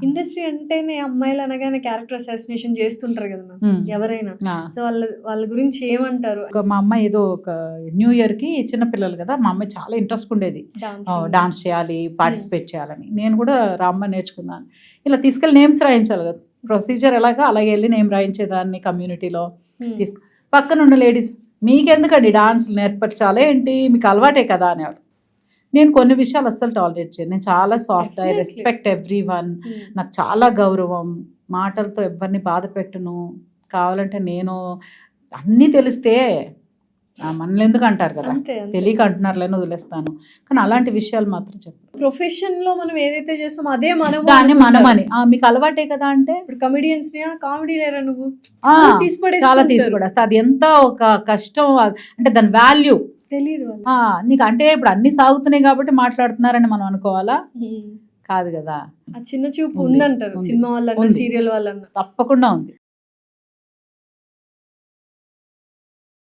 Industry అంటేనే అమ్మాయిలు అనగానే క్యారెక్టర్ అసాసినేషన్ చేస్తుంటారు కదా మ్యామ్ ఎవరైనా. సో వాళ్ళ గురించి ఏమంటారు? మా అమ్మ ఏదో ఒక న్యూ ఇయర్ కి చిన్నపిల్లలు కదా, మా అమ్మాయి చాలా ఇంట్రెస్ట్ ఉండేది డాన్స్ చేయాలి, పార్టిసిపేట్ చేయాలని. నేను కూడా రామ్మ నేర్చుకున్నాను. ఇలా తీసుకెళ్ళి నేమ్స్ రాయించాలి కదా, ప్రొసీజర్ ఎలాగా అలాగే వెళ్ళి నేమ్ రాయించేదాన్ని కమ్యూనిటీలో. పక్కన ఉన్న లేడీస్, మీకెందుకండి డాన్స్ నేర్పరచాలి ఏంటి, మీకు అలవాటే కదా అనేవాడు. నేను కొన్ని విషయాలు అస్సలు టాలరేట్ చేయను. నేను చాలా soft, I respect every one. నాకు చాలా గౌరవం, మాటలతో ఎవరిని బాధ పెట్టును. కావాలంటే నేను అన్నీ తెలిస్తే మనల్ని ఎందుకు అంటారు కదా, తెలియక అంటున్నారులేని వదిలేస్తాను. కానీ అలాంటి విషయాలు మాత్రం చెప్పు. ప్రొఫెషన్ లో మనం ఏదైతే చేస్తామో అదే మనం దాన్ని మనమని, మీకు అలవాటే కదా అంటే. ఇప్పుడు కమెడియన్స్ కామెడీ లేరా నువ్వు చాలా తీసిపడేస్తా. అది ఎంత ఒక కష్టం అంటే దాని వాల్యూ తెలీదు నీకు. అంటే ఇప్పుడు అన్ని సాగుతున్నాయి కాబట్టి మాట్లాడుతున్నారని మనం అనుకోవాలా? కాదు కదా. ఆ చిన్న చూపు ఉందంటారు సినిమా వాళ్ళ, సీరియల్ వాళ్ళ. తప్పకుండా ఉంది.